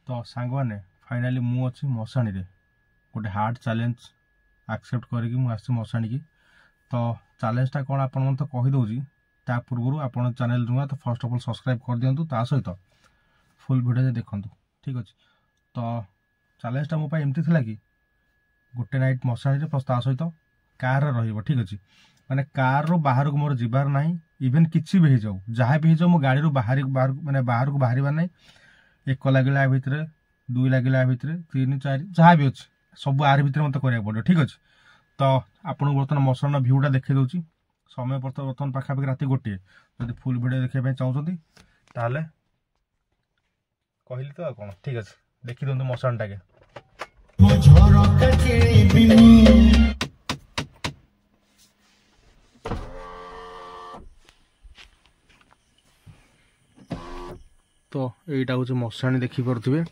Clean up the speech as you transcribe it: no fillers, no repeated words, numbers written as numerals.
तो सांग मैंने फाइनाली मु अच्छी मशाणी रे गोटे हार्ड चैलेंज एक्सेप्ट करके मुझे मशाणी की तो चैलेंजटा कौन आप तो कहीदे ता पूर्व आप चैनल नुआ तो फर्स्ट ऑफ ऑल सब्सक्राइब कर दिंतु ता सहित फुल वीडियो देखूँ ठीक अच्छे। तो चैलेंजटा मो एमती थी कि गोटे नाइट मशाणी प्लस ता सहित कार ठीक अच्छे माने कार रो बाहर को मोर जीवार ना इवेन किसी भी हो जहाँ भी हो गाड़ी रू बाहर माने बाहर को बाहर ना एक लगे भितर दुई लगे भितर तीन चार जहाँ भी अच्छे सब आर भितर मत कराया पड़ो ठीक अच्छे। तो आपको बर्तमान मशाणी भ्यूटा देखी दूसरी समय बर्तमान पाखापाखि राति गोटे जब फुल वीडियो देखा चाहते ताहले कहली तो कौन ठीक अच्छे देखी दिखाँ मशाणी टाके तो यहीटा हूँ मशाणी देखिपे